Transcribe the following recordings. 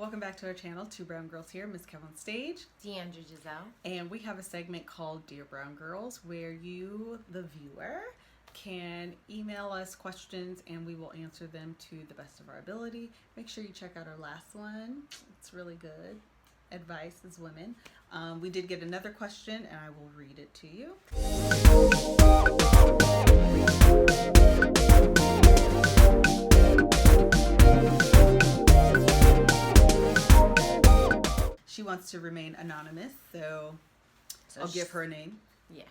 Welcome back to our channel. Two brown girls here, Miss Kev on stage. Deandra Giselle. And we have a segment called Dear Brown Girls where you, the viewer, can email us questions and we will answer them to the best of our ability. Make sure you check out our last one. It's really good. Advice as women. We did get another question and I will read it to you. She wants to remain anonymous, so I'll give her a name. Yeah.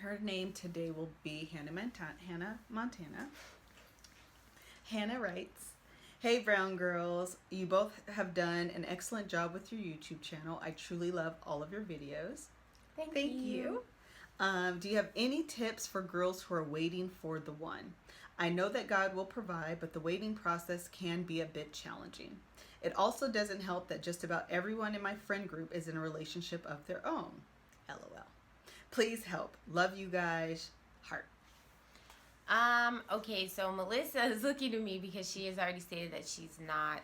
Her name today will be Hannah Montana. Hannah writes, "Hey Brown Girls, you both have done an excellent job with your YouTube channel. I truly love all of your videos. Thank you. Do you have any tips for girls who are waiting for the one? I know that God will provide, but the waiting process can be a bit challenging. It also doesn't help that just about everyone in my friend group is in a relationship of their own. LOL. Please help. Love you guys. Heart." Okay, so Melissa is looking at me because she has already stated that she's not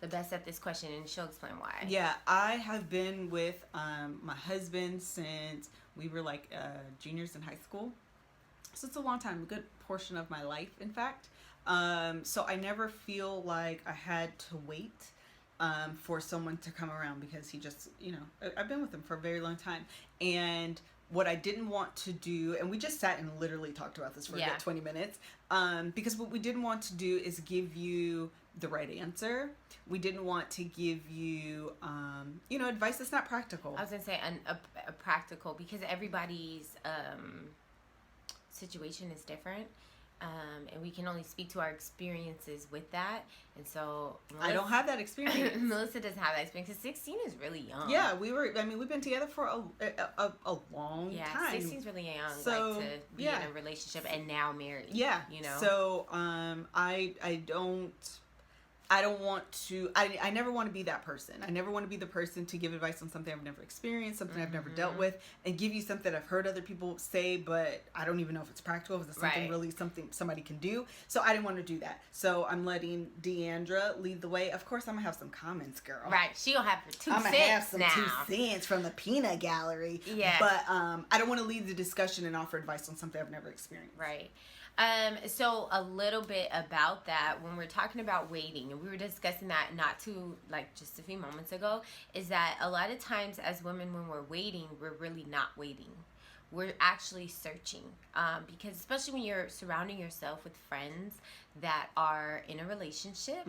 the best at this question, and she'll explain why. Yeah, I have been with my husband since we were like juniors in high school. So it's a long time, a good portion of my life, in fact. So I never feel like I had to wait for someone to come around because he just, I've been with him for a very long time. And what I didn't want to do, and we just sat and literally talked about this for about 20 minutes, because what we didn't want to do is give you the right answer. We didn't want to give you, advice that's not practical. I was going to say a practical, because everybody's situation is different. And we can only speak to our experiences with that. And so I don't have that experience. Melissa doesn't have that experience because 16 is really young. Yeah, we've been together for a long time. 16 is really young, so, like, to be in a relationship and now married. Yeah. So I don't want to, I never want to be that person. I never want to be the person to give advice on something I've never experienced, something I've never dealt with, and give you something I've heard other people say, but I don't even know if it's practical, if it's something really something somebody can do. So I didn't want to do that. So I'm letting Deandra lead the way. Of course, I'm going to have some comments, girl. Right. She'll have her 2 cents I'm going to have some 2 cents from the peanut gallery. Yeah. But I don't want to lead the discussion and offer advice on something I've never experienced. Right. So a little bit about that, when we're talking about waiting, and we were discussing that just a few moments ago, is that a lot of times as women, when we're waiting, we're really not waiting. We're actually searching, because especially when you're surrounding yourself with friends that are in a relationship,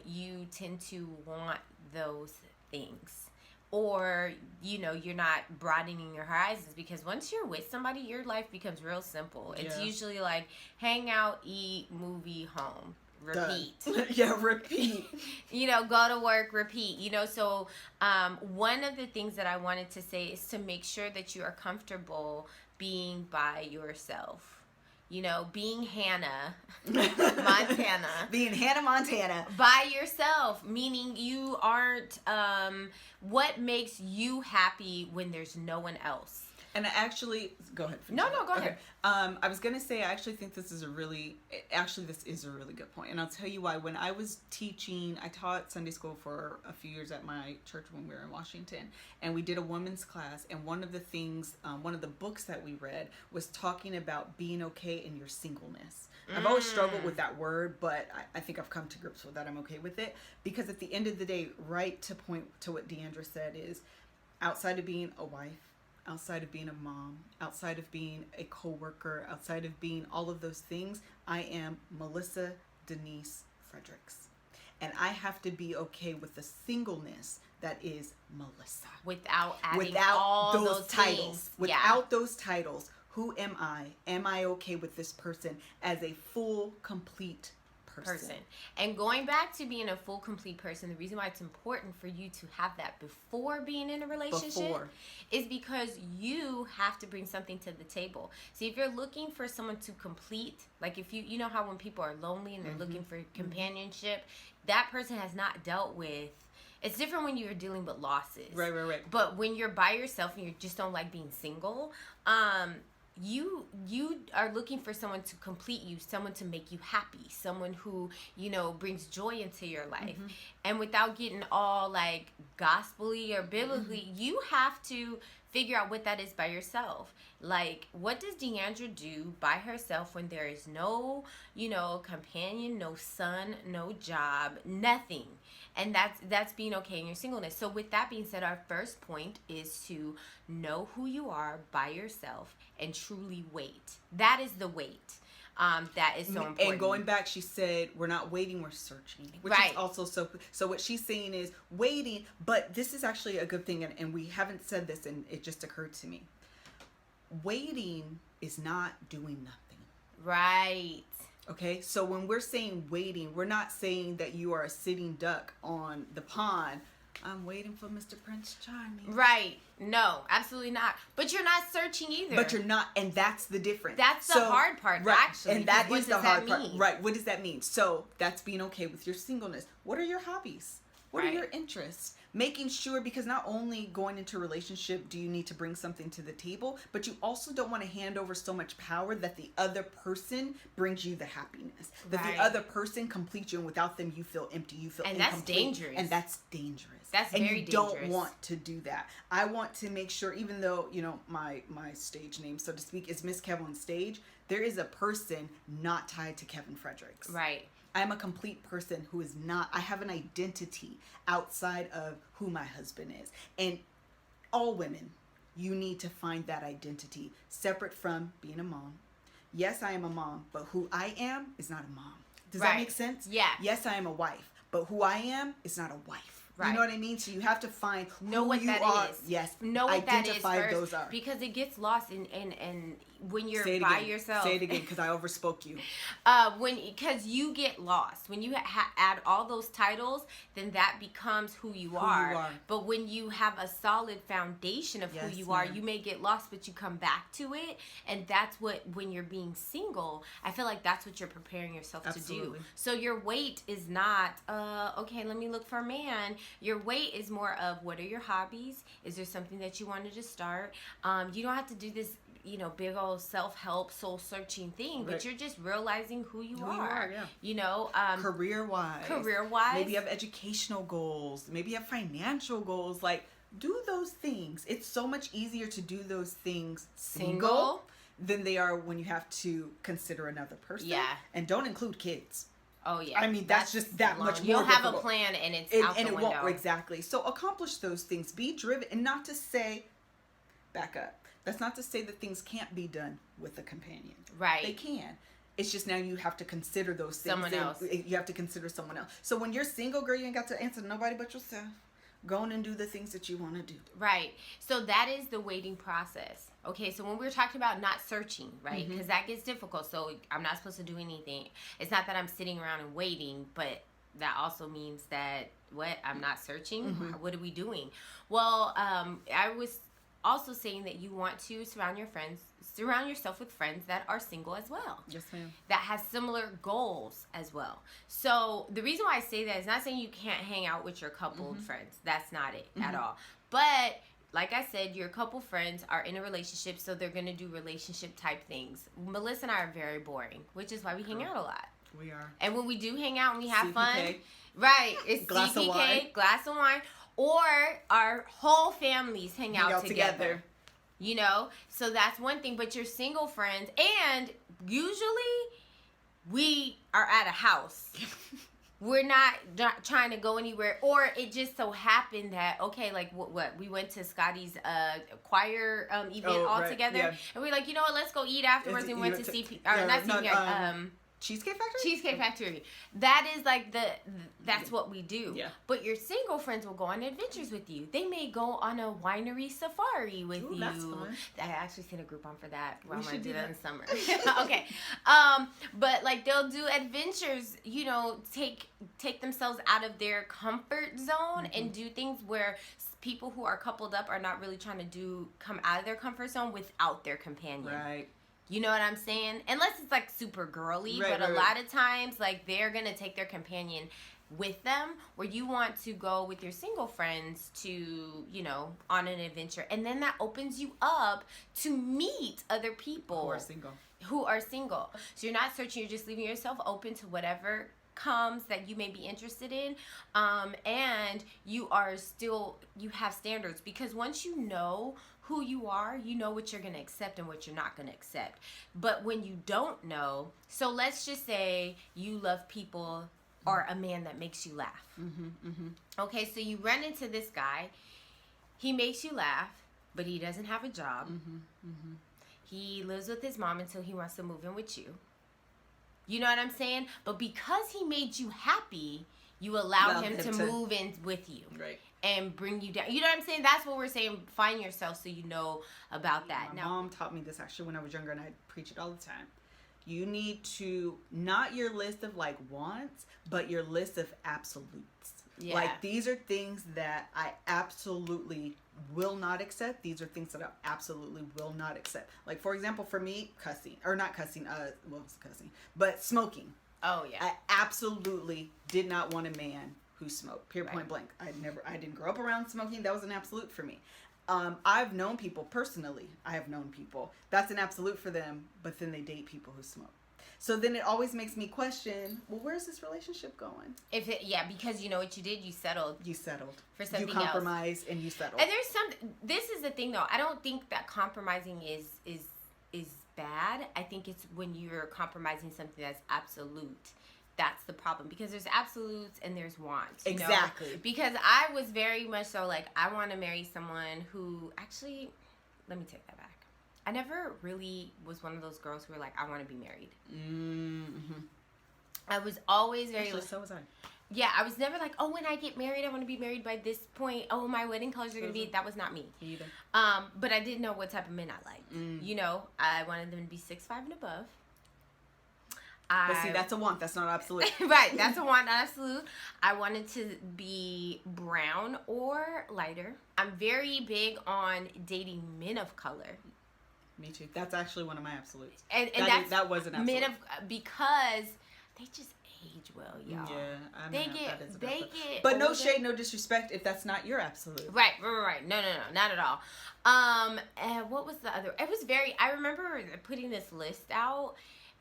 you tend to want those things. Or, you're not broadening your horizons, because once you're with somebody, your life becomes real simple. It's usually like hang out, eat, movie, home, repeat. Repeat. Go to work, repeat. So one of the things that I wanted to say is to make sure that you are comfortable being by yourself. Being Hannah Montana. Being Hannah Montana. By yourself, meaning you aren't, what makes you happy when there's no one else? And actually, go ahead. No, go ahead. I was going to say, I actually think this is a really good point. And I'll tell you why. When I was teaching, I taught Sunday school for a few years at my church when we were in Washington. And we did a women's class. And one of the things, one of the books that we read was talking about being okay in your singleness. I've always struggled with that word, but I think I've come to grips with that. I'm okay with it. Because at the end of the day, right to point to what Deandra said is, outside of being a wife, outside of being a mom, outside of being a co-worker, outside of being all of those things, I am Melissa Denise Fredericks. And I have to be okay with the singleness that is Melissa. Without adding all those titles. Without those titles, who am I? Am I okay with this person as a full, complete person? And going back to being a full, complete person, the reason why it's important for you to have that before being in a relationship is because you have to bring something to the table. See, if you're looking for someone to complete, like if you know how when people are lonely and they're looking for companionship, that person has not dealt with. It's different when you're dealing with losses. Right. But when you're by yourself and you just don't like being single, you are looking for someone to complete you, someone to make you happy, someone who, brings joy into your life. And without getting all like gospel-y or biblically, you have to figure out what that is by yourself. Like, what does Deandra do by herself when there is no, companion, no son, no job, nothing? And that's being okay in your singleness. So with that being said, our first point is to know who you are by yourself and truly wait. That is the wait. That is so important. And going back, she said, we're not waiting, we're searching. Which is also so what she's saying is waiting, but this is actually a good thing, and we haven't said this, and it just occurred to me. Waiting is not doing nothing. Right. Okay, so when we're saying waiting, we're not saying that you are a sitting duck on the pond. I'm waiting for Mr. Prince Charming. Right. No, absolutely not. But you're not searching either. But you're not, and that's the difference. That's the hard part, right, actually. And that is the hard part. Mean? Right. What does that mean? So that's being okay with your singleness. What are your hobbies? What are your interests? Making sure, because not only going into a relationship do you need to bring something to the table, but you also don't want to hand over so much power that the other person brings you the happiness. That the other person completes you, and without them you feel empty, you feel incomplete. And that's dangerous. And that's dangerous. That's very dangerous. And you don't want to do that. I want to make sure, even though, my stage name, so to speak, is Miss Kevin Stage, there is a person not tied to Kevin Fredericks. Right. I'm a complete person who is not, I have an identity outside of who my husband is. And all women, you need to find that identity separate from being a mom. Yes, I am a mom, but who I am is not a mom. Does that make sense? Yeah. Yes, I am a wife, but who I am is not a wife. Right. You know what I mean? So you have to find know who what you that are. is. Yes. Know what that is first, those are. because it gets lost in when you're by yourself. Say it again, because I overspoke you. Because you get lost when you add all those titles, then that becomes who you are. But when you have a solid foundation of who you are, you may get lost, but you come back to it, and that's what, when you're being single, I feel like that's what you're preparing yourself to do. So your wait is not okay, let me look for a man. Your wait is more of, what are your hobbies? Is there something that you wanted to start? You don't have to do this big old self-help, soul-searching thing, but you're just realizing who you are. Career-wise. Maybe you have educational goals. Maybe you have financial goals. Like, do those things. It's so much easier to do those things single than they are when you have to consider another person. Yeah. And don't include kids. Oh, yeah. I mean, that's just that much more You'll have difficult. a plan, and it's out the window. Won't, exactly. So accomplish those things. Be driven. And not to say, back up. That's not to say that things can't be done with a companion. Right. They can. It's just now you have to consider those things. Someone else. You have to consider someone else. So when you're single, girl, you ain't got to answer nobody but yourself. Go on and do the things that you want to do. Right. So that is the waiting process. Okay, so when we're talking about not searching, right, because that gets difficult. So I'm not supposed to do anything. It's not that I'm sitting around and waiting, but that also means that, I'm not searching? What are we doing? Well, I was also saying that you want to surround yourself with friends that are single as well. Yes, ma'am. That has similar goals as well. So the reason why I say that is not saying you can't hang out with your coupled friends. That's not it at all. But like I said, your couple friends are in a relationship, so they're going to do relationship type things. Melissa and I are very boring, which is why we hang out a lot. We are. And when we do hang out and we have CPK. Fun, right, it's glass of wine. Glass of wine, or our whole families hang out together. So that's one thing. But your single friends, and usually we are at a house. We're not trying to go anywhere, or it just so happened that, okay, like what we went to Scotty's choir event all together, and we're like, you know what, let's go eat afterwards, and we went to Cheesecake Factory? Cheesecake Factory. That is like that's what we do. Yeah. But your single friends will go on adventures with you. They may go on a winery safari with you. That's fun. I actually seen a Groupon for that. We should do that in summer. Okay. But like they'll do adventures, take themselves out of their comfort zone and do things where people who are coupled up are not really trying to come out of their comfort zone without their companion. Right. You know what I'm saying? Unless it's like super girly, but a lot of times like they're gonna take their companion with them, or you want to go with your single friends to, you know, on an adventure. And then that opens you up to meet other people who are single. So you're not searching, you're just leaving yourself open to whatever comes that you may be interested in. And you have standards, because once you know who you are, you know what you're going to accept and what you're not going to accept. But when you don't know, so let's just say you love people or a man that makes you laugh. Okay, so you run into this guy, he makes you laugh, but he doesn't have a job. He lives with his mom until he wants to move in with you. You know what I'm saying? But because he made you happy, you allow him to move in with you. Right. And bring you down. You know what I'm saying? That's what we're saying. Find yourself so you know about that. My mom taught me this actually when I was younger, and I preach it all the time. You need to, not your list of like wants, but your list of absolutes. Yeah. Like, these are things that I absolutely will not accept. These are things that I absolutely will not accept. Like, for example, for me, cussing. Or not cussing, well, it's cussing. But smoking. Oh, yeah. I absolutely did not want a man who smoked. Point blank. I didn't grow up around smoking. That was an absolute for me. I've known people, personally, that's an absolute for them, but then they date people who smoke. So then it always makes me question, well, where's this relationship going? Because you know what you did? You settled. For something else. You compromise and you settle. And this is the thing though, I don't think that compromising is bad. I think it's when you're compromising something that's absolute. That's the problem, because there's absolutes and there's wants. Exactly. Know? Because I was very much so like, I want to marry someone who actually, let me take that back. I never really was one of those girls who were like, I want to be married. I was always very. Actually, so was I. Yeah, I was never like, oh, when I get married, I want to be married by this point. Oh, my wedding colors are going to be. That was not me. Either. But I didn't know what type of men I liked. You know, I wanted them to be 6'5" and above. But see, that's a want. That's not absolute. Right. That's a want, not absolute. I wanted to be brown or lighter. I'm very big on dating men of color. Me too. That's actually one of my absolutes. And that was an absolute. Because they just age well, y'all. Yeah, I mean, they get. But no shade, no disrespect if that's not your absolute. Right. No, not at all. And what was the other? It was very. I remember putting this list out.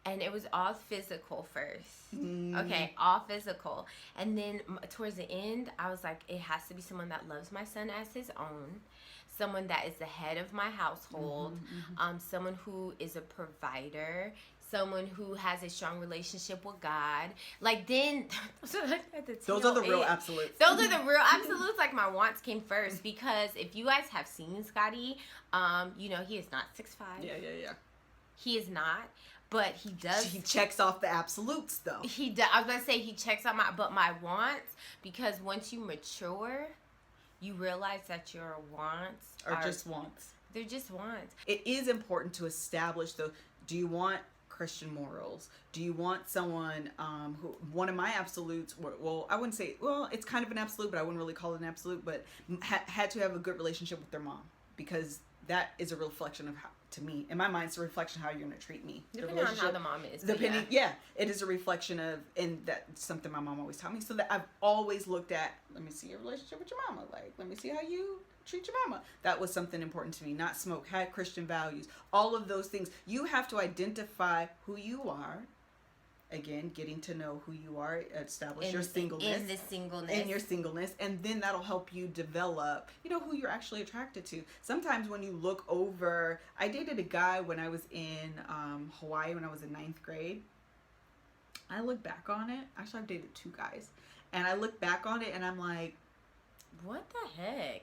And it was all physical first. Okay, all physical. And then towards the end, I was like, it has to be someone that loves my son as his own. Someone that is the head of my household. Someone who is a provider. Someone who has a strong relationship with God. Like, then, those are the real absolutes. Those are the real absolutes. Like, my wants came first. Because if you guys have seen Scotty, you know, he is not 6'5". Yeah. He is not. But he does. He checks off the absolutes, though. He does. I was gonna say he checks out my wants, because once you mature, you realize that your wants are just wants. They're just wants. It is important to establish, though. Do you want Christian morals? Do you want someone who? One of my absolutes. Well, I wouldn't say. Well, it's kind of an absolute, but I wouldn't really call it an absolute. But had to have a good relationship with their mom, because that is a reflection of how. To me, in my mind, it's a reflection of how you're going to treat me. Depending on how the mom is. It is a reflection of, and that's something my mom always taught me. So that I've always looked at, let me see your relationship with your mama. Like, let me see how you treat your mama. That was something important to me. Not smoke, had Christian values. All of those things. You have to identify who you are. Again, getting to know who you are, establish your singleness. In your singleness. And then that'll help you develop, you know, who you're actually attracted to. Sometimes when you look over, I dated a guy when I was in Hawaii when I was in 9th grade. I look back on it. Actually, I've dated 2 guys. And I look back on it and I'm like, what the heck?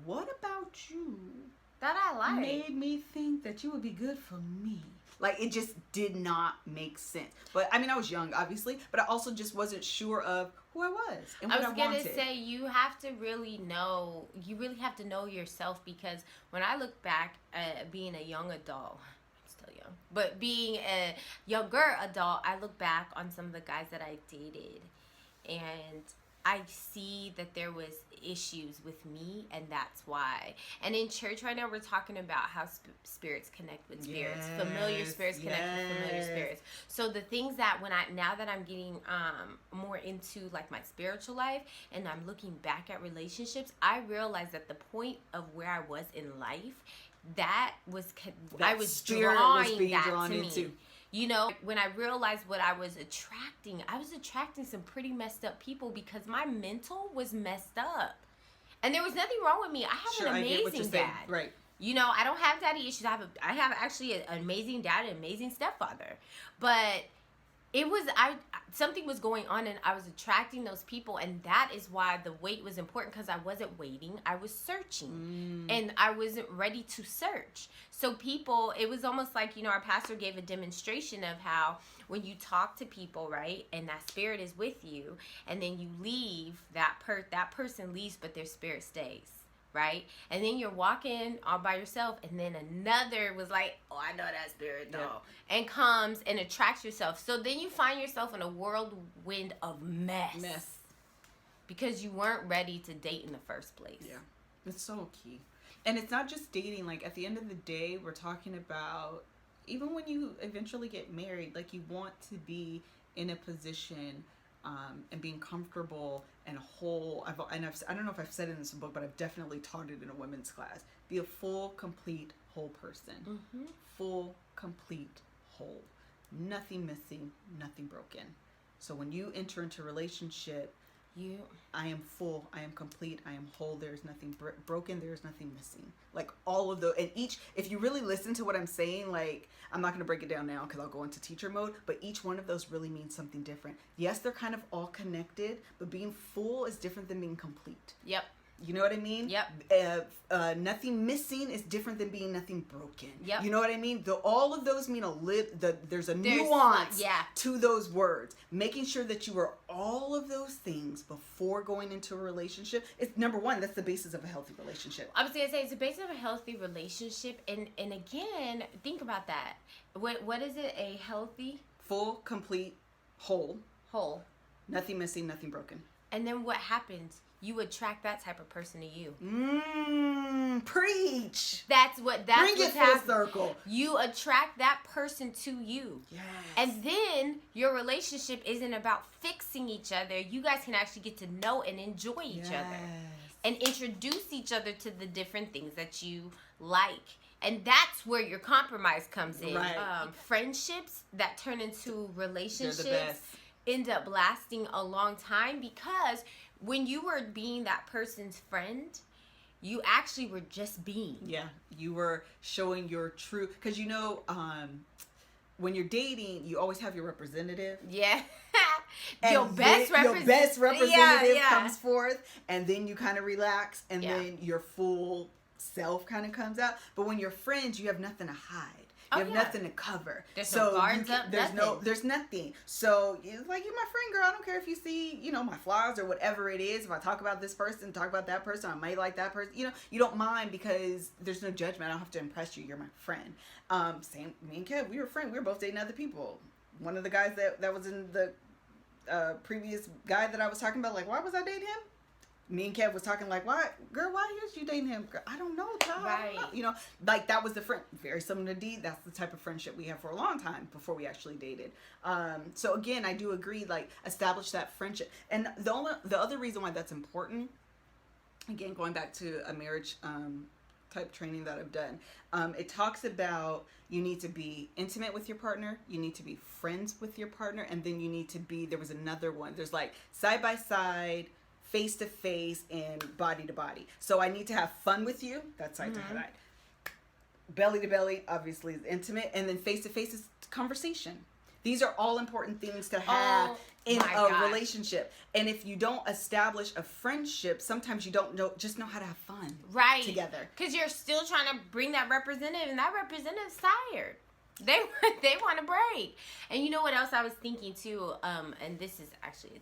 What about you? That I like. Made me think that you would be good for me. Like, it just did not make sense. But, I mean, I was young, obviously. But I also just wasn't sure of who I was and what I wanted. I was going to say, you have to really know. You really have to know yourself. Because when I look back at being a young adult. I'm still young. But being a younger adult, I look back on some of the guys that I dated. And I see that there was issues with me, and that's why. And in church right now, we're talking about how spirits connect with spirits. Yes, Familiar spirits connect with familiar yes. spirits. So the things that now that I'm getting more into like my spiritual life, and I'm looking back at relationships, I realized that the point of where I was in life, that was I was drawing that to me. You know, when I realized what I was attracting some pretty messed up people because my mental was messed up. And there was nothing wrong with me. I have an amazing dad. Right. You know, I don't have daddy issues. I have actually an amazing dad, an amazing stepfather. But something was going on, and I was attracting those people, and that is why the wait was important, because I wasn't waiting, I was searching, and I wasn't ready to search. So people, it was almost like, you know, our pastor gave a demonstration of how when you talk to people, right, and that spirit is with you, and then you leave, that person leaves, but their spirit stays. Right? And then you're walking all by yourself, and then another was like, oh, I know that spirit, though. Yeah. And comes and attracts yourself. So then you find yourself in a whirlwind of mess. Because you weren't ready to date in the first place. Yeah. It's so key. And it's not just dating. Like, at the end of the day, we're talking about, even when you eventually get married, like, you want to be in a position and being comfortable and whole. I don't know if I've said it in this book, but I've definitely taught it in a women's class. Be a full, complete, whole person. Mm-hmm. Full, complete, whole. Nothing missing, nothing broken. So when you enter into a relationship, I am full, I am complete, I am whole. There is nothing broken, there is nothing missing. Like, all of those, and if you really listen to what I'm saying, like, I'm not going to break it down now because I'll go into teacher mode, but each one of those really means something different. Yes, they're kind of all connected, but being full is different than being complete. Yep. You know what I mean? Yep. Nothing missing is different than being nothing broken. Yep. You know what I mean? All of those mean there's a nuance to those words. Making sure that you are all of those things before going into a relationship. It's number one. That's the basis of a healthy relationship. I was gonna say it's the basis of a healthy relationship, and again, think about that. What is it? A healthy, full, complete, whole. Nothing missing, nothing broken. And then what happens? You attract that type of person to you. Preach. That's Bring what's it happening. Full circle. You attract that person to you. Yes. And then your relationship isn't about fixing each other. You guys can actually get to know and enjoy each other. And introduce each other to the different things that you like. And that's where your compromise comes in. Right. Friendships that turn into relationships They're the best. End up lasting a long time, because when you were being that person's friend, you actually were just being. Yeah, you were showing your true, because you know, when you're dating, you always have your representative. Yeah. Your best representative comes forth, and then you kind of relax, and then your full self kind of comes out. But when you're friends, you have nothing to hide. You have nothing to cover. There's no guards up, there's nothing. So you're my friend, girl. I don't care if you see, you know, my flaws or whatever it is. If I talk about this person, talk about that person, I might like that person. You know, you don't mind because there's no judgment. I don't have to impress you. You're my friend. Same, me and Kev, we were friends. We were both dating other people. One of the guys that was in the previous guy that I was talking about, like, why was I dating him? Me and Kev was talking like, why is you dating him? Girl, I don't know, child. Right. You know, like, that was the friend. Very similar to D. That's the type of friendship we had for a long time before we actually dated. So again, I do agree, like, establish that friendship. And the other reason why that's important, again, going back to a marriage type training that I've done, it talks about you need to be intimate with your partner, you need to be friends with your partner, and then you need to be, there was another one. There's like side by side, face to face, and body to body. So I need to have fun with you. That's side to side. Belly to belly, obviously, is intimate. And then face to face is conversation. These are all important things to have in a relationship. And if you don't establish a friendship, sometimes you don't know how to have fun together. Because you're still trying to bring that representative, and that representative's tired. They want a break. And you know what else I was thinking too? And this is actually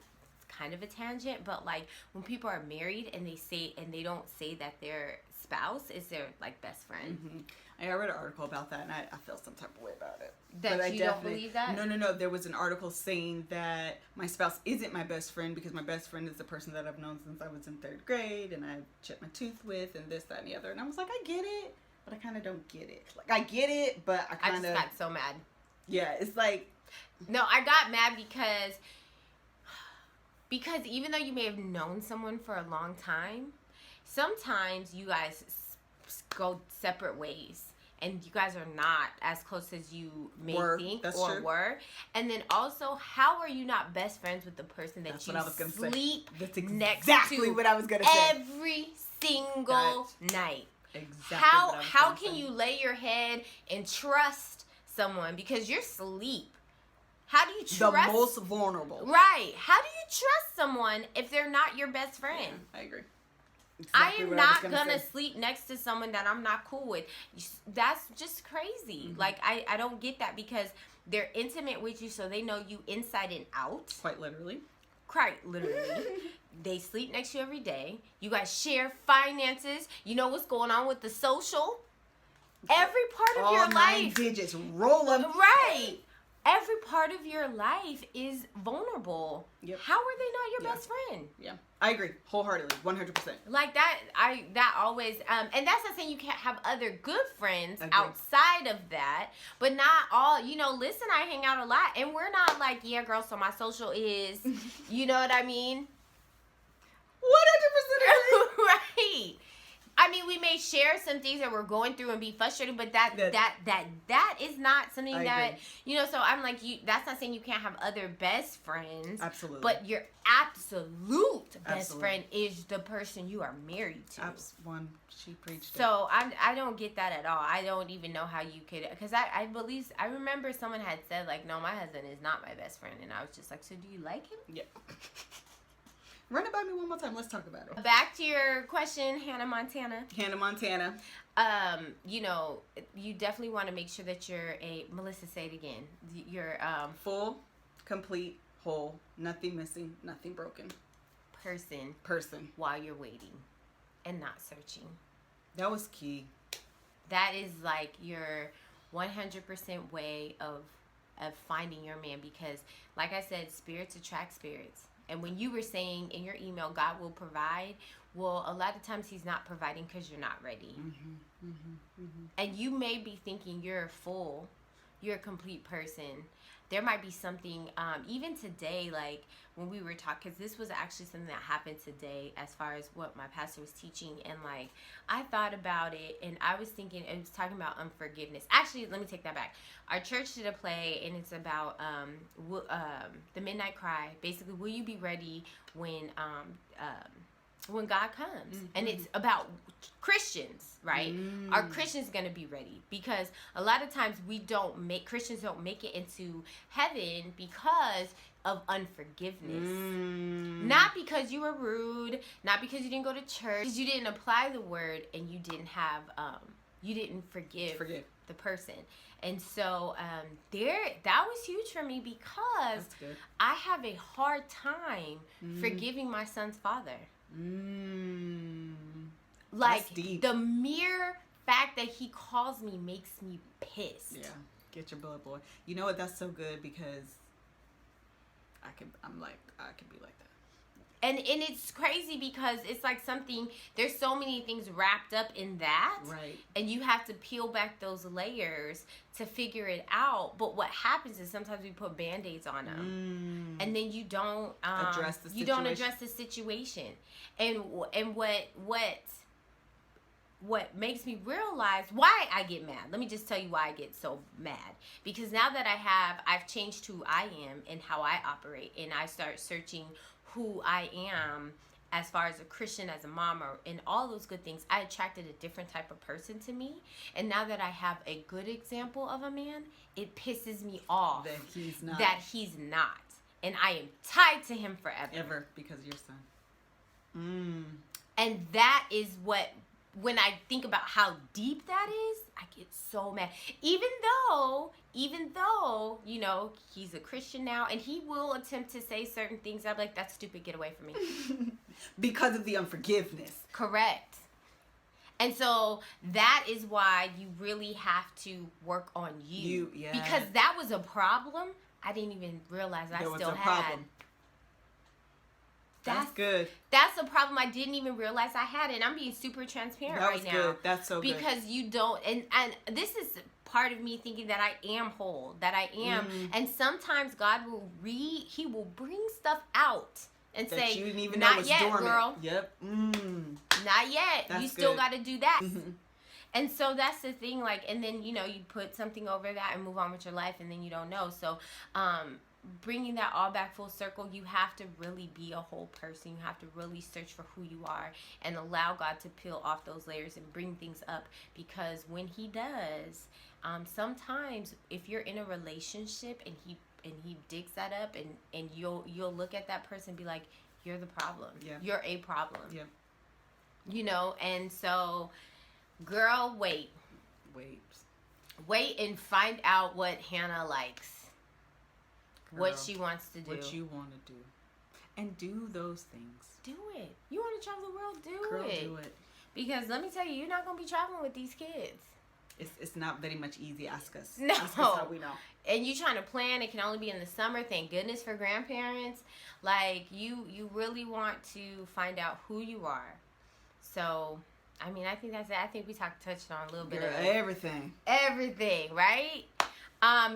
kind of a tangent, but like when people are married and they don't say that their spouse is their like best friend. Mm-hmm. I read an article about that, and I feel some type of way about it. That but you don't believe that? No. There was an article saying that my spouse isn't my best friend because my best friend is the person that I've known since I was in 3rd grade, and I chipped my tooth with, and this, that, and the other. And I was like, I get it, but I kind of don't get it. Like, I get it, but I kind of... I just got so mad. Yeah, it's like... No, I got mad because even though you may have known someone for a long time, sometimes you guys go separate ways. And you guys are not as close as you may think or were. And then also, how are you not best friends with the person that you sleep next to? Exactly what I was going to say. Every single night. Exactly. How can you lay your head and trust someone because you're asleep? How do you trust the most vulnerable? Right. How do you trust someone if they're not your best friend? Yeah, I agree. Exactly. I am not gonna sleep next to someone that I'm not cool with. That's just crazy. Mm-hmm. Like I don't get that because they're intimate with you, so they know you inside and out. Quite literally. They sleep next to you every day. You guys share finances. You know what's going on with the social. Every part of your life. All 9 digits. Roll them. Right. Every part of your life is vulnerable. Yep. How are they not your best friend? Yeah, I agree wholeheartedly, 100%. Like that always, and that's not saying you can't have other good friends outside of that, but not all. You know, listen, I hang out a lot, and we're not like, yeah, girl. So my social is, you know what I mean? 100% agree. Right. I mean, we may share some things that we're going through and be frustrated, but that is not something that, you know, so I'm like, that's not saying you can't have other best friends. Absolutely. But your absolute best friend is the person you are married to. She preached it. So I don't get that at all. I don't even know how you could, because I remember someone had said, like, no, my husband is not my best friend. And I was just like, so do you like him? Yeah. Run it by me one more time. Let's talk about it. Back to your question, Hannah Montana. You know, you definitely want to make sure that you're Melissa, say it again. You're full, complete, whole, nothing missing, nothing broken. Person. While you're waiting and not searching. That was key. That is like your 100% way of finding your man because, like I said, spirits attract spirits. And when you were saying in your email, God will provide, well, a lot of times he's not providing because you're not ready. Mm-hmm, mm-hmm, mm-hmm. And you may be thinking you're full, you're a complete person. There might be something, even today, like when we were talking, because this was actually something that happened today as far as what my pastor was teaching. And like, I thought about it and I was thinking, it was talking about unforgiveness. Actually, let me take that back. Our church did a play and it's about the Midnight Cry. Basically, will you be ready when God comes? Mm-hmm. And it's about Christians, right? Are Christians going to be ready? Because a lot of times Christians don't make it into heaven because of unforgiveness. Not because you were rude, not because you didn't go to church, because you didn't apply the word and you didn't have, you didn't forgive the person. And so that was huge for me because I have a hard time forgiving my son's father. Like the mere fact that he calls me makes me pissed. Yeah, get your blood boy. You know what? That's so good because I can be like that. And it's crazy because it's like there's so many things wrapped up in that. Right. And you have to peel back those layers to figure it out. But what happens is sometimes we put Band-Aids on them. And then you don't address the situation. And what makes me realize why I get mad. Let me just tell you why I get so mad. Because now that I've changed who I am and how I operate, and I start searching who I am as far as a Christian, as a mom, and all those good things. I attracted a different type of person to me. And now that I have a good example of a man, it pisses me off that he's not. And I am tied to him forever. Ever, because of your son. And that is when I think about how deep that is, I get so mad. Even though, you know, he's a Christian now, and he will attempt to say certain things. I'm like, that's stupid. Get away from me. Because of the unforgiveness. Correct. And so that is why you really have to work on you. Yeah. Because that was a problem I didn't even realize I still had. Problem. That's good. That's a problem I didn't even realize I had, and I'm being super transparent right now. Good. That's so good. Because you don't, and this is part of me thinking that I am whole, that I am, and sometimes God will He will bring stuff out and that say, you didn't even not know yet, dormant. Girl. Yep. Not yet. That's you still got to do that. And so that's the thing, like, and then, you know, you put something over that and move on with your life, and then you don't know. So, bringing that all back full circle, you have to really be a whole person. You have to really search for who you are and allow God to peel off those layers and bring things up, because when He does, sometimes if you're in a relationship and he digs that up, and you'll look at that person and be like, you're the problem. Yeah. You're a problem. Yeah. You know, and so, girl, wait and find out what Hannah likes. Girl, what she wants to do. What you want to do. And do those things. Do it. You want to travel the world? Girl, do it. Because let me tell you, you're not going to be traveling with these kids. It's not very much easy. Ask us. No. Ask us how we know. And you trying to plan. It can only be in the summer. Thank goodness for grandparents. Like, you really want to find out who you are. So, I mean, I think that's it. I think we touched on a little bit of everything. Everything, right?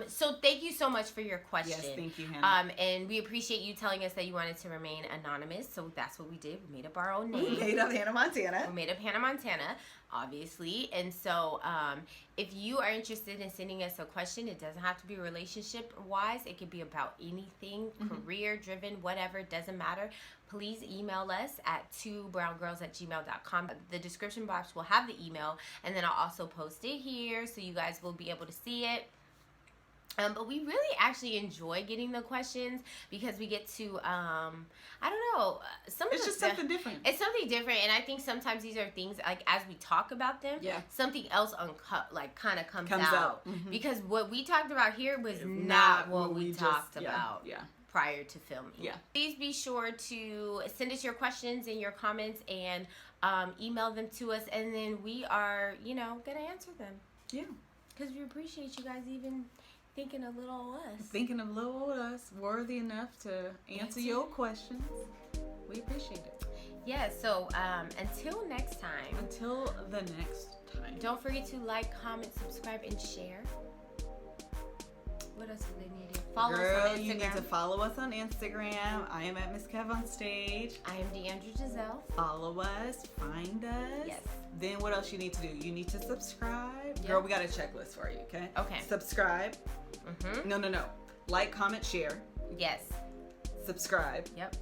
So thank you so much for your question. Yes, thank you, Hannah. And we appreciate you telling us that you wanted to remain anonymous. So that's what we did. We made up our own name. We made up Hannah Montana. We made up Hannah Montana, obviously. And so, if you are interested in sending us a question, it doesn't have to be relationship-wise. It could be about anything, career-driven, whatever. It doesn't matter. Please email us at 2brown girls@gmail.com. The description box will have the email, and then I'll also post it here so you guys will be able to see it. But we really actually enjoy getting the questions, because we get to, I don't know. It's just something different. It's something different, and I think sometimes these are things, like, as we talk about them, something else kind of comes out. Because what we talked about here was not what we talked about prior to filming. Yeah. Please be sure to send us your questions and your comments, and email them to us, and then we are, you know, going to answer them. Yeah. Because we appreciate you guys even thinking of little old us. Thinking of little old us, worthy enough to answer your questions. We appreciate it. Yeah, so until next time. Until the next time. Don't forget to like, comment, subscribe, and share. What else do they need to do? Follow us on Instagram. You need to follow us on Instagram. I am at Miss Kev on Stage. I am Deandra Giselle. Follow us. Find us. Yes. Then what else you need to do? You need to subscribe. Yep. Girl, we got a checklist for you, okay? Okay. Subscribe. No. Like, comment, share. Yes. Subscribe. Yep.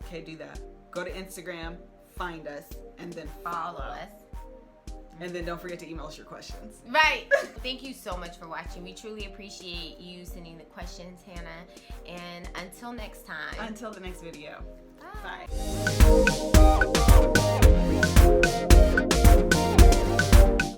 Okay, do that. Go to Instagram, find us, and then follow us. And then don't forget to email us your questions. Right. Thank you so much for watching. We truly appreciate you sending the questions, Hannah. And until next time. Until the next video. Bye. Bye.